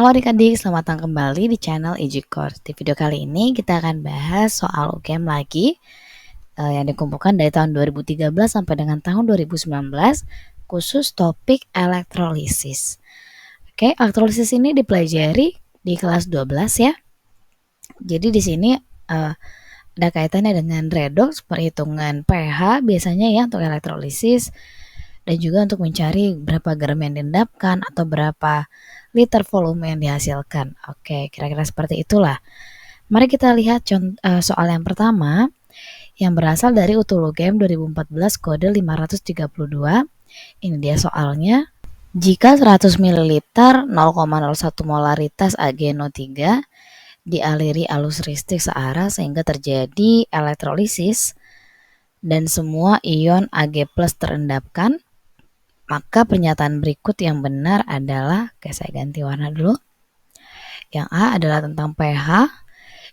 Halo adik-adik, selamat datang kembali di channel EasyCourse. Di video kali ini kita akan bahas soal UGM lagi yang dikumpulkan dari tahun 2013 sampai dengan tahun 2019, khusus topik elektrolisis. Oke, elektrolisis ini dipelajari di kelas 12 ya. Jadi di sini ada kaitannya dengan redox, perhitungan pH biasanya ya untuk elektrolisis, dan juga untuk mencari berapa garam yang diendapkan atau berapa liter volume yang dihasilkan. Oke, kira-kira seperti itulah. Mari kita lihat soal yang pertama yang berasal dari UTUL UGM 2014 kode 532. Ini dia soalnya. Jika 100 ml 0,01 molaritas AgNO3 dialiri arus listrik searah sehingga terjadi elektrolisis dan semua ion Ag+ terendapkan, maka pernyataan berikut yang benar adalah, oke saya ganti warna dulu. Yang A adalah tentang pH,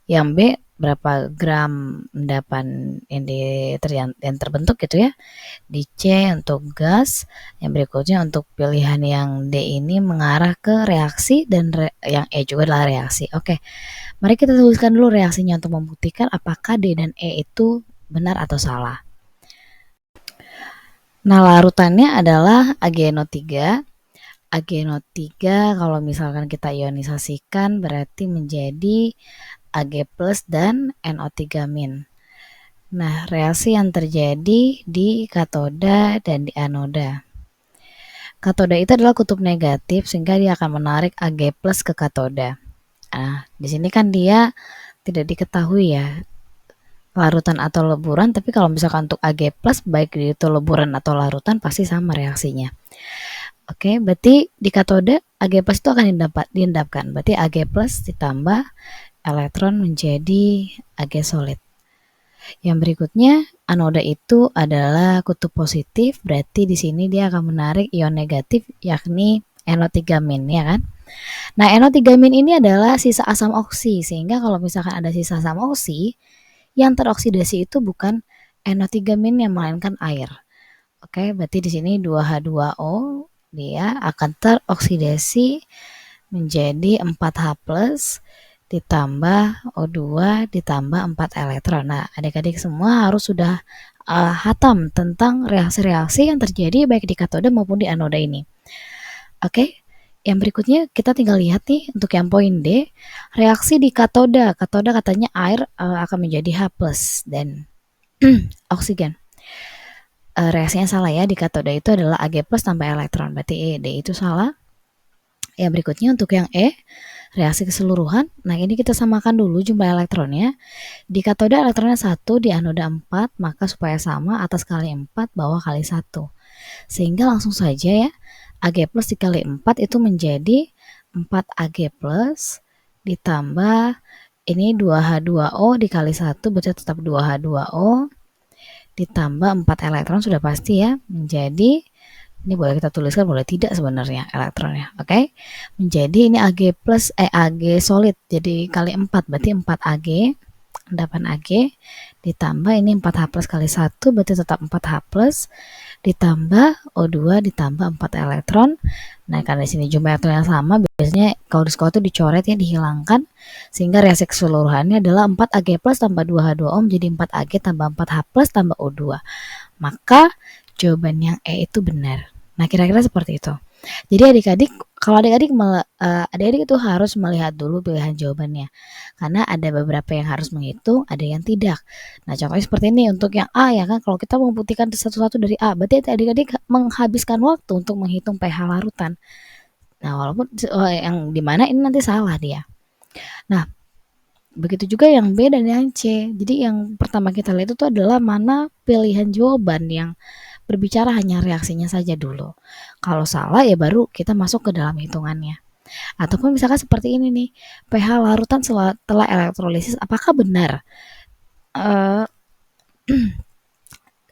yang B berapa gram endapan yang terbentuk gitu ya. Di C untuk gas, yang berikutnya untuk pilihan yang D ini mengarah ke reaksi dan yang E juga adalah reaksi. Oke, mari kita tuliskan dulu reaksinya untuk membuktikan apakah D dan E itu benar atau salah. Nah, larutannya adalah AgNO3. AgNO3 kalau misalkan kita ionisasikan berarti menjadi Ag+ dan NO3-. Nah, reaksi yang terjadi di katoda dan di anoda. Katoda itu adalah kutub negatif sehingga dia akan menarik Ag+ ke katoda. Nah, di sini kan dia tidak diketahui ya larutan atau leburan, tapi kalau misalkan untuk Ag+, baik itu leburan atau larutan pasti sama reaksinya. Oke, berarti di katoda Ag+ itu akan diendapkan. Berarti Ag+ ditambah elektron menjadi Ag solid. Yang berikutnya, anoda itu adalah kutub positif, berarti di sini dia akan menarik ion negatif yakni NO3- ya kan? Nah, NO3- ini adalah sisa asam oksi, sehingga kalau misalkan ada sisa asam oksi, yang teroksidasi itu bukan NO3- melainkan air. Oke, berarti di sini 2H2O dia akan teroksidasi menjadi 4H+ ditambah O2 ditambah 4 elektron. Nah, adik-adik semua harus sudah hatam tentang reaksi-reaksi yang terjadi baik di katoda maupun di anoda ini. Oke, yang berikutnya kita tinggal lihat nih untuk yang poin D, reaksi di katoda. Katoda katanya air akan menjadi H+ dan oksigen. Reaksinya salah ya, di katoda itu adalah Ag+ tambah elektron, berarti D itu salah. Yang berikutnya untuk yang E, reaksi keseluruhan. Nah, ini kita samakan dulu jumlah elektronnya. Di katoda elektronnya 1, di anoda 4, maka supaya sama atas kali 4, bawah kali 1. Sehingga langsung saja ya, Ag+ dikali 4 itu menjadi 4 Ag+ ditambah ini 2H2O dikali 1 berarti tetap 2H2O ditambah 4 elektron sudah pasti ya, menjadi ini boleh kita tuliskan, boleh tidak sebenarnya elektronnya. Oke. Menjadi ini Ag+ Ag solid. Jadi kali 4 berarti 4 Ag, endapan Ag ditambah ini 4H+ kali 1 berarti tetap 4H+ ditambah O2 ditambah 4 elektron. Nah, karena di sini jumlah elektron yang sama, biasanya kalau di sekolah itu dicoret ya, dihilangkan, sehingga reaksi keseluruhannya adalah 4 Ag+ tambah 2H2O menjadi 4 Ag tambah 4H+ tambah O2. Maka jawaban yang E itu benar. Nah, kira-kira seperti itu. Jadi adik-adik, kalau adik-adik itu harus melihat dulu pilihan jawabannya. Karena ada beberapa yang harus menghitung, ada yang tidak. Nah, contohnya seperti ini untuk yang A ya kan, kalau kita membuktikan satu-satu dari A, berarti adik-adik menghabiskan waktu untuk menghitung pH larutan. Nah, walaupun yang dimana ini nanti salah dia. Nah, begitu juga yang B dan yang C. Jadi yang pertama kita lihat itu adalah mana pilihan jawaban yang berbicara hanya reaksinya saja dulu. Kalau salah ya baru kita masuk ke dalam hitungannya. Ataupun misalkan seperti ini nih, pH larutan setelah elektrolisis apakah benar?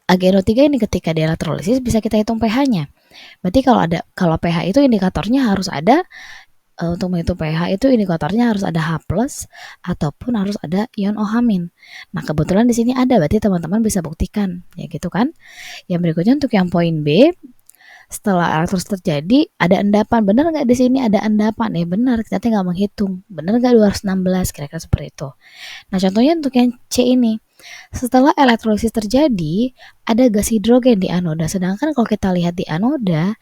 AgNO3 ini ketika di elektrolisis bisa kita hitung pH-nya. Berarti kalau pH itu indikatornya harus ada, untuk menghitung pH itu indikatornya harus ada H+ ataupun harus ada ion OH-. Nah, kebetulan di sini ada, berarti teman-teman bisa buktikan ya gitu kan. Yang berikutnya untuk yang poin B, Setelah elektrolisis terjadi, ada endapan. Benar nggak di sini ada endapan? Ya benar, kita tinggal menghitung. Benar nggak 216? Kira-kira seperti itu. Nah, contohnya untuk yang C ini. Setelah elektrolisis terjadi, ada gas hidrogen di anoda. Sedangkan kalau kita lihat di anoda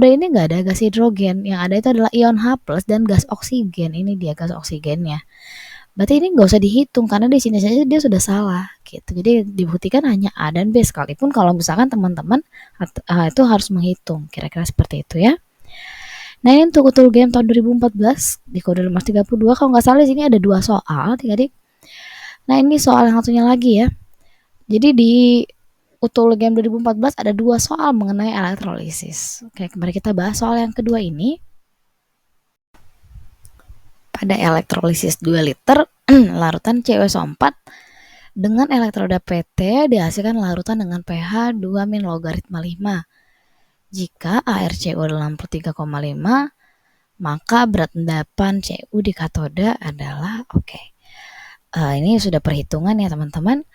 ini nggak ada gas hidrogen. Yang ada itu adalah ion H+ dan gas oksigen. Ini dia gas oksigennya. Berarti ini nggak usah dihitung karena di sini saja dia sudah salah gitu. Jadi dibuktikan hanya A dan B, sekalipun kalau misalkan teman-teman itu harus menghitung. Kira-kira seperti itu ya. Nah, ini untuk UTUL game tahun 2014 di kode 532. Kalau nggak salah di sini ada 2 soal, adik-adik. Nah, ini soal yang satunya lagi ya. Jadi di UTUL game 2014 ada 2 soal mengenai elektrolisis. Oke, mari kita bahas soal yang kedua ini. Pada elektrolisis 2 liter larutan CuSO4 dengan elektroda PT dihasilkan larutan dengan pH 2- logaritma 5. Jika ArCu adalah 63,5, maka berat endapan Cu di katoda adalah ini sudah perhitungan ya teman-teman.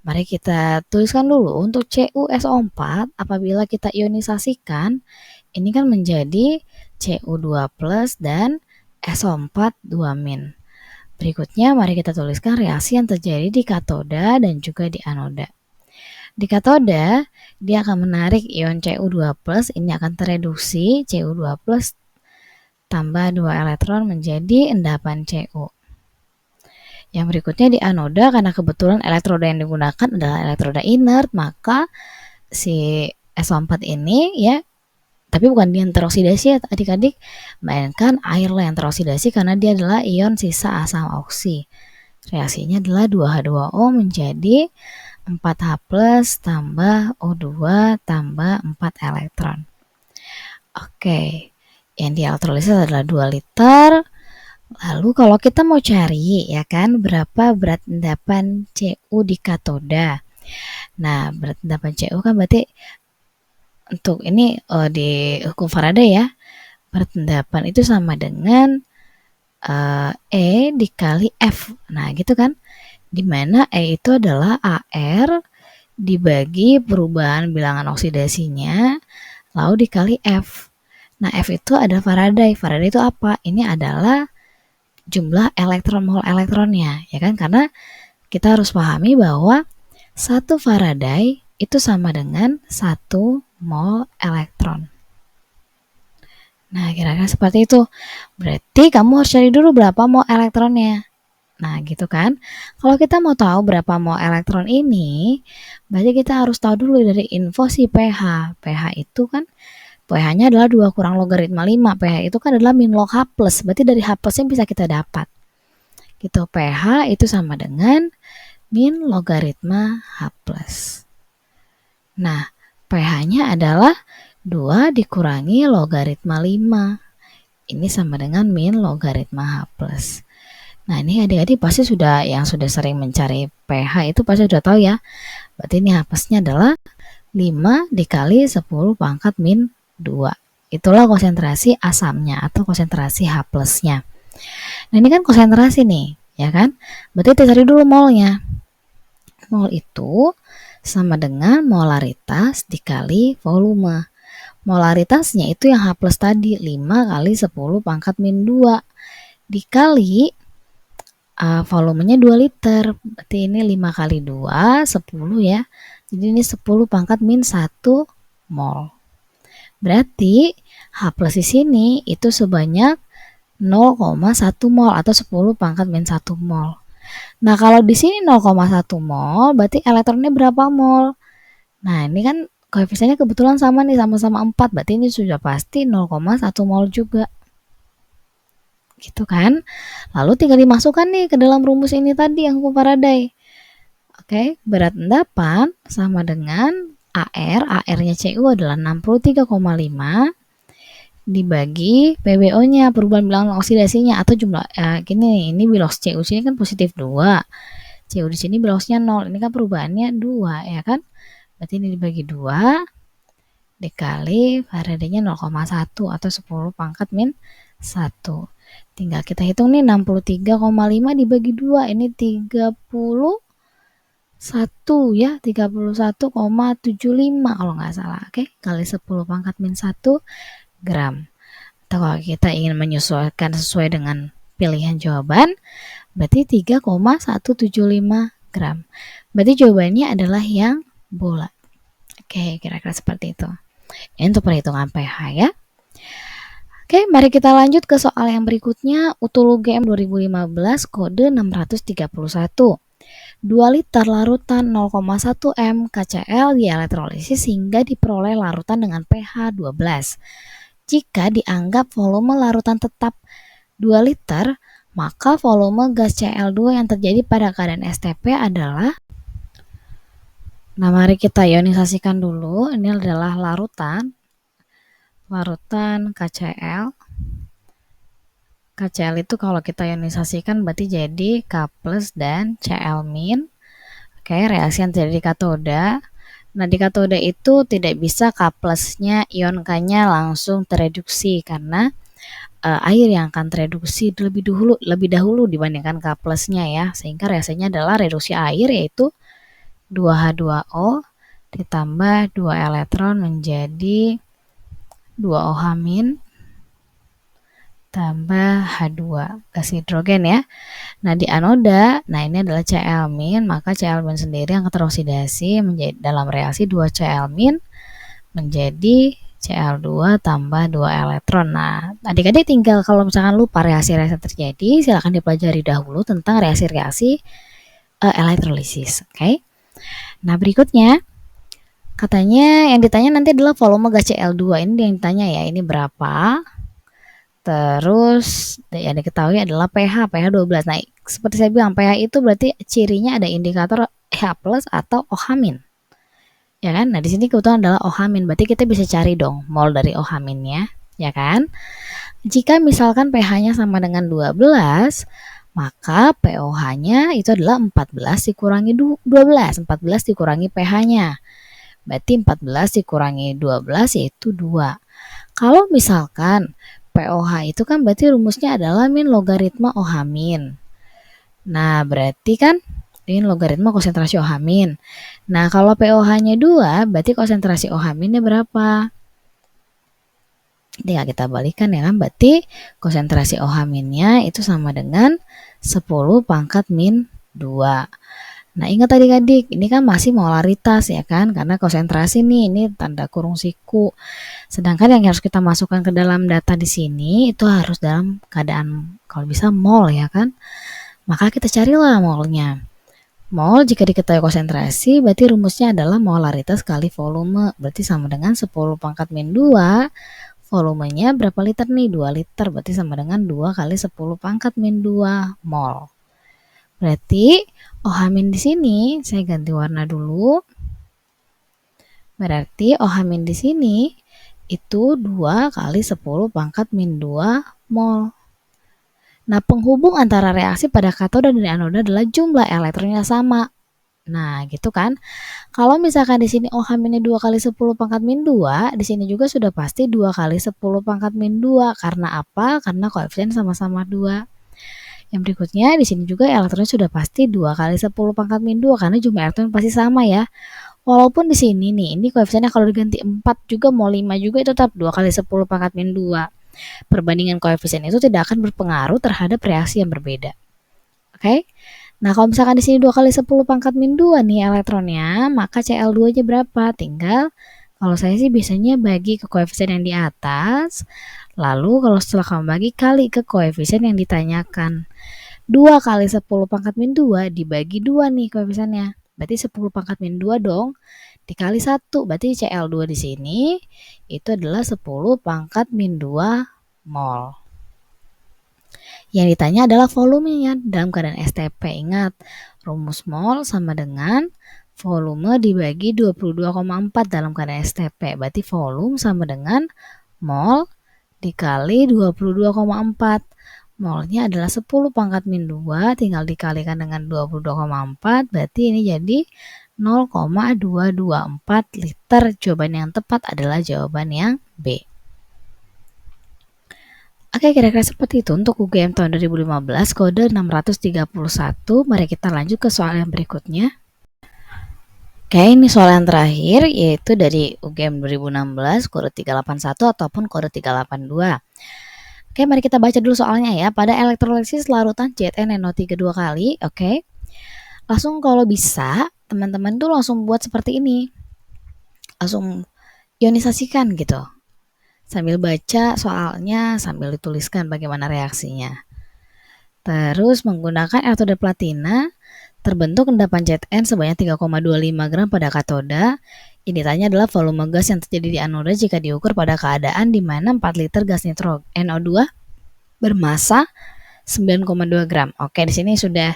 Mari kita tuliskan dulu untuk CuSO4 apabila kita ionisasikan ini kan menjadi Cu2+ dan SO4 2-. Berikutnya mari kita tuliskan reaksi yang terjadi di katoda dan juga di anoda. Di katoda, dia akan menarik ion Cu2+, ini akan tereduksi Cu2+ tambah 2 elektron menjadi endapan Cu. Yang berikutnya di anoda, karena kebetulan elektroda yang digunakan adalah elektroda inert, maka si SO4 ini ya, tapi bukan dia yang teroksidasi ya adik-adik, melainkan air lah yang teroksidasi karena dia adalah ion sisa asam oksi. Reaksinya adalah 2H2O menjadi 4H+ tambah O2 tambah 4 elektron. Oke, yang dielektrolisis adalah 2 liter. Lalu kalau kita mau cari ya kan berapa berat endapan Cu di katoda. Nah, berat endapan Cu kan berarti untuk ini di hukum Faraday ya. Berat endapan itu sama dengan E dikali F. Nah, gitu kan. Dimana E itu adalah AR dibagi perubahan bilangan oksidasinya lalu dikali F. Nah, F itu adalah Faraday. Faraday itu apa? Ini adalah jumlah elektron mol elektronnya, ya kan? Karena kita harus pahami bahwa 1 Faraday itu sama dengan 1 mol elektron. Nah, kira-kira seperti itu. Berarti kamu harus cari dulu berapa mol elektronnya. Nah, gitu kan. Kalau kita mau tahu berapa mol elektron ini, berarti kita harus tahu dulu dari info si pH. pH itu kan, pH-nya adalah 2 kurang logaritma 5. pH itu kan adalah min log H+. Berarti dari H+-nya bisa kita dapat. Gitu, pH itu sama dengan min logaritma H+. Nah, pH-nya adalah 2 dikurangi logaritma 5. Ini sama dengan min logaritma H+. Nah, ini adik-adik pasti sudah sering mencari pH itu pasti sudah tahu ya. Berarti ini H+-nya adalah 5 dikali 10 pangkat min 2. Itulah konsentrasi asamnya atau konsentrasi H+-nya. Nah, ini kan konsentrasi nih, ya kan? Berarti kita cari dulu molnya. Mol itu sama dengan molaritas dikali volume. Molaritasnya itu yang H+ tadi, 5 kali 10 pangkat min 2 dikali volumenya 2 liter. Berarti ini 5 kali 2, 10 ya. Jadi ini 10 pangkat min 1 mol. Berarti H+ di sini itu sebanyak 0,1 mol atau 10 pangkat min 1 mol. Nah, kalau di sini 0,1 mol, berarti elektronnya berapa mol? Nah, ini kan koefisiennya kebetulan sama nih, sama-sama 4. Berarti ini sudah pasti 0,1 mol juga. Gitu kan? Lalu tinggal dimasukkan nih ke dalam rumus ini tadi yang hukum Faraday. Oke, berat endapan sama dengan AR-nya Cu adalah 63,5 dibagi PbO-nya, perubahan bilangan oksidasinya atau jumlah gini, ini bilos Cu sini kan positif 2. Cu di sini bilosnya 0. Ini kan perubahannya 2 ya kan? Berarti ini dibagi 2 dikali Faraday-nya 0,1 atau 10 pangkat min 1. Tinggal kita hitung nih 63,5 dibagi 2 ini 31 1 ya, 31,75 kalau nggak salah. Oke, kali 10 pangkat min 1 gram. Atau kalau kita ingin menyesuaikan sesuai dengan pilihan jawaban, berarti 3,175 gram. Berarti jawabannya adalah yang bulat. Oke, kira-kira seperti itu. Ini untuk perhitungan pH ya. Oke, mari kita lanjut ke soal yang berikutnya. UTUL UGM 2015 kode 631. 2 liter larutan 0,1 m KCl dielektrolisis hingga diperoleh larutan dengan pH 12. Jika dianggap volume larutan tetap 2 liter, maka volume gas Cl2 yang terjadi pada keadaan STP adalah. Nah, mari kita ionisasikan dulu. Ini adalah larutan KCl. KCl itu kalau kita ionisasikan berarti jadi K+ dan Cl-. Oke, reaksi yang terjadi di katoda. Nah, di katoda itu tidak bisa K+-nya ion K-nya langsung tereduksi karena air yang akan tereduksi lebih dahulu dibandingkan K+-nya ya. Sehingga reaksinya adalah reduksi air yaitu 2H2O ditambah 2 elektron menjadi 2OH- tambah H2 gas hidrogen ya. Nah, di anoda, nah ini adalah Cl-, maka Cl- sendiri yang teroksidasi menjadi dalam reaksi 2 Cl- menjadi Cl2 tambah 2 elektron. Nah, adik-adik tinggal kalau misalkan lupa reaksi-reaksi terjadi, silakan dipelajari dahulu tentang reaksi-reaksi elektrolisis, oke? Nah, berikutnya katanya yang ditanya nanti adalah volume gas Cl2. Ini yang ditanya ya, ini berapa? Terus yang diketahui adalah pH 12. Nah, seperti saya bilang pH itu berarti cirinya ada indikator H+ atau OH-. Ya kan? Nah, di sini kebetulan adalah OH-, berarti kita bisa cari dong mol dari OH-nya, ya kan? Jika misalkan pH-nya sama dengan 12, maka pOH-nya itu adalah 14 dikurangi 12, 14 dikurangi pH-nya. Berarti 14 dikurangi 12 yaitu 2. Kalau misalkan pOH itu kan berarti rumusnya adalah min logaritma OH-. Nah, berarti kan ini logaritma konsentrasi OH-. Nah, kalau pOH-nya 2, berarti konsentrasi OH-nya berapa? Tinggal kita balikan ya kan, berarti konsentrasi OH-nya itu sama dengan 10 pangkat min 2. Nah, ingat adik-adik, ini kan masih molaritas ya kan, karena konsentrasi nih, ini tanda kurung siku. Sedangkan yang harus kita masukkan ke dalam data di sini itu harus dalam keadaan kalau bisa mol ya kan. Maka kita carilah molnya. Mol jika diketahui konsentrasi berarti rumusnya adalah molaritas kali volume. Berarti sama dengan 10 pangkat min 2. Volumenya berapa liter nih? 2 liter. Berarti sama dengan 2 kali 10 pangkat min 2 mol. Berarti OH- di sini saya ganti warna dulu. Berarti OH- di sini itu 2 kali 10 pangkat min 2 mol. Nah, penghubung antara reaksi pada katoda dan anoda adalah jumlah elektronnya sama. Nah, gitu kan. Kalau misalkan di sini OH- 2 kali 10 pangkat min 2, di sini juga sudah pasti 2 kali 10 pangkat min 2. Karena apa? Karena koefisien sama-sama 2. Yang berikutnya, di sini juga elektronnya sudah pasti 2 kali 10 pangkat min 2 karena jumlah elektron pasti sama ya. Walaupun di sini nih, ini koefisiennya kalau diganti 4 juga mau 5 juga itu tetap 2 kali 10 pangkat min 2. Perbandingan koefisien itu tidak akan berpengaruh terhadap reaksi yang berbeda. Oke? Nah, kalau misalkan di sini 2 kali 10 pangkat min 2 nih elektronnya, maka Cl2-nya berapa? Tinggal kalau saya sih biasanya bagi ke koefisien yang di atas, lalu kalau setelah kamu bagi kali ke koefisien yang ditanyakan. 2 kali 10 pangkat min 2 dibagi 2 nih koefisiennya. Berarti 10 pangkat min 2 dong. Dikali 1, berarti Cl2 di sini itu adalah 10 pangkat min 2 mol. Yang ditanya adalah volumenya dalam keadaan STP. Ingat, rumus mol sama dengan volume dibagi 22,4 dalam keadaan STP. Berarti volume sama dengan mol dikali 22,4. Molnya adalah 10 pangkat min 2, tinggal dikalikan dengan 22,4, berarti ini jadi 0,224 liter. Jawaban yang tepat adalah jawaban yang B. Oke, kira-kira seperti itu untuk UGM tahun 2015 kode 631. Mari kita lanjut ke soal yang berikutnya. Oke, ini soal yang terakhir yaitu dari UGM 2016 kode 381 ataupun kode 382. Oke, mari kita baca dulu soalnya ya. Pada elektrolisis larutan ZnNO3 dua kali, oke. Langsung kalau bisa, teman-teman tuh langsung buat seperti ini. Langsung ionisasikan gitu. Sambil baca soalnya, sambil dituliskan bagaimana reaksinya. Terus menggunakan elektroda platina, terbentuk endapan Zn sebanyak 3,25 gram pada katoda. Ini ditanya adalah volume gas yang terjadi di anoda jika diukur pada keadaan di mana 4 liter gas nitro NO2 bermasa 9,2 gram. Oke, di sini sudah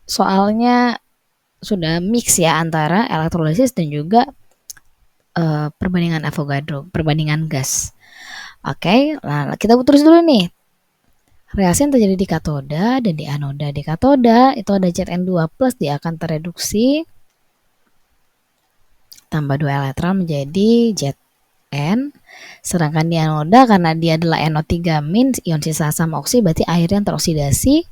soalnya sudah mix ya antara elektrolisis dan juga perbandingan Avogadro, perbandingan gas. Oke, nah kita tulis dulu nih. Reaksi yang terjadi di katoda dan di anoda. Di katoda itu ada Zn2 plus, dia akan tereduksi tambah 2 elektron menjadi Zn. Sedangkan di anoda karena dia adalah NO3 min, ion sisa sama oksi, berarti air yang teroksidasi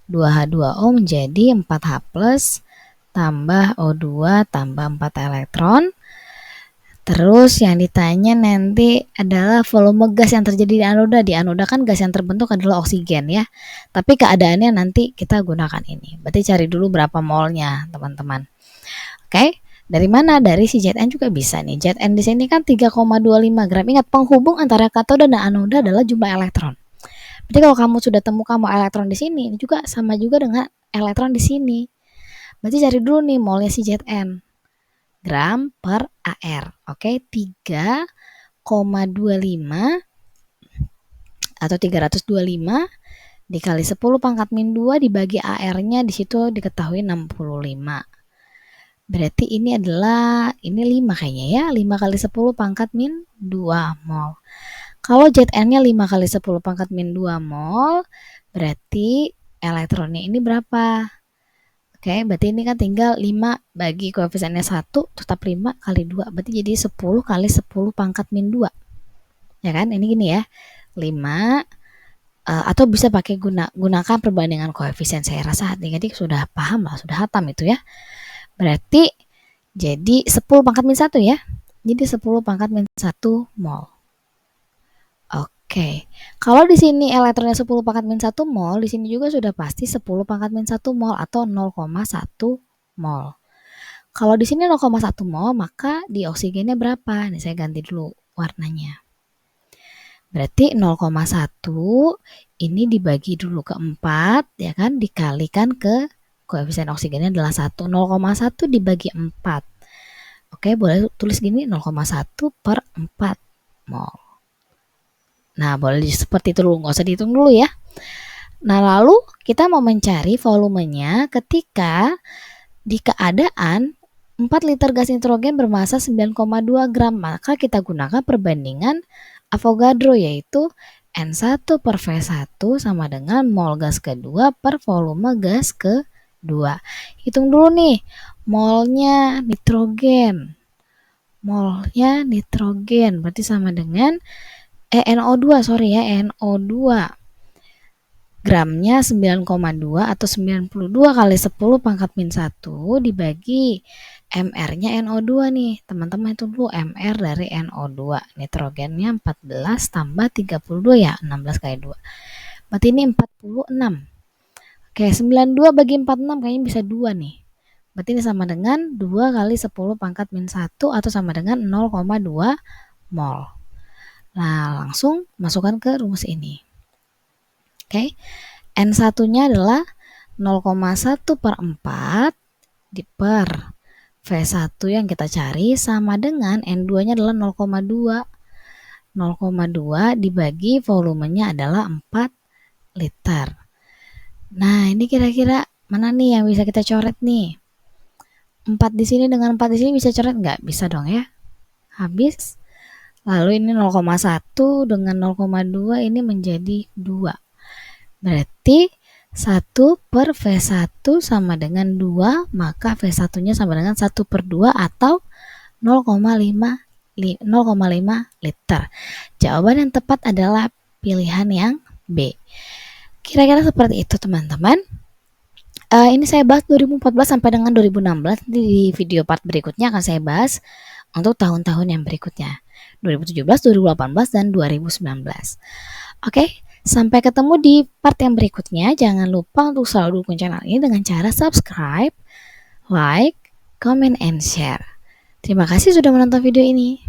2H2O menjadi 4H plus tambah O2 tambah 4 elektron. Terus yang ditanya nanti adalah volume gas yang terjadi di anoda. Di anoda kan gas yang terbentuk adalah oksigen ya. Tapi keadaannya nanti kita gunakan ini. Berarti cari dulu berapa molnya, teman-teman. Oke, dari mana? Dari si Zn juga bisa nih. Zn di sini kan 3,25 gram. Ingat, penghubung antara katoda dan anoda adalah jumlah elektron. Berarti kalau kamu sudah temukan mau elektron di sini, ini juga sama juga dengan elektron di sini. Berarti cari dulu nih molnya si Zn. Gram per AR. Oke, 3,25 atau 325 dikali 10 pangkat min 2 dibagi AR-nya, di situ diketahui 65. Berarti ini adalah, ini 5 kayaknya ya, 5 kali 10 pangkat min 2 mol. Kalau Zn-nya 5 kali 10 pangkat min 2 mol, berarti elektronnya ini berapa? Oke, berarti ini kan tinggal 5 bagi koefisiennya 1, tetap 5 kali 2. Berarti jadi 10 kali 10 pangkat min 2. Ya kan, ini gini ya, 5, atau bisa pakai gunakan perbandingan koefisien. Saya rasa adik-adik sudah paham lah, sudah hatam itu ya. Berarti jadi 10 pangkat min 1 ya. Jadi 10 pangkat min 1 mol. Oke. Kalau di sini elektronnya 10 pangkat min 1 mol, di sini juga sudah pasti 10 pangkat min 1 mol atau 0,1 mol. Kalau di sini 0,1 mol, maka di oksigennya berapa? Nih saya ganti dulu warnanya. Berarti 0,1 ini dibagi dulu ke 4 ya kan, dikalikan ke koefisien oksigennya adalah 1. 0,1 dibagi 4. Oke, boleh tulis gini, 0,1 per 4 mol. Nah, boleh seperti itu dulu, nggak usah dihitung dulu ya. Nah, lalu kita mau mencari volumenya ketika di keadaan 4 liter gas nitrogen bermasa 9,2 gram. Maka kita gunakan perbandingan Avogadro, yaitu N1 per V1 sama dengan mol gas kedua per volume gas kedua. Hitung dulu nih, molnya nitrogen. Molnya nitrogen berarti sama dengan NO2, sorry ya, NO2. Gramnya 9,2 atau 92 kali 10 pangkat min 1 dibagi MR-nya NO2 nih. Teman-teman itu dulu MR dari NO2. Nitrogennya 14 tambah 32 ya, 16 kali 2. Berarti ini 46. Oke, 92 bagi 46 kayaknya bisa 2 nih. Berarti ini sama dengan 2 kali 10 pangkat min 1 atau sama dengan 0,2 mol. Nah, langsung masukkan ke rumus ini. Oke, N1-nya adalah 0,1 per 4 per V1 yang kita cari sama dengan N2-nya adalah 0,2. 0,2 dibagi volumenya adalah 4 liter. Nah, ini kira-kira mana nih yang bisa kita coret nih? 4 di sini dengan 4 di sini bisa coret nggak? Bisa dong ya. Habis. Lalu ini 0,1 dengan 0,2 ini menjadi 2. Berarti 1 per V1 sama dengan 2, maka V1-nya sama dengan 1 per 2 atau 0,5 liter. Jawaban yang tepat adalah pilihan yang B. Kira-kira seperti itu teman-teman. Ini saya bahas 2014 sampai dengan 2016, nanti di video part berikutnya akan saya bahas untuk tahun-tahun yang berikutnya, 2017, 2018, dan 2019. Oke, sampai ketemu di part yang berikutnya. Jangan lupa untuk selalu dukung channel ini dengan cara subscribe, like, comment, and share. Terima kasih sudah menonton video ini.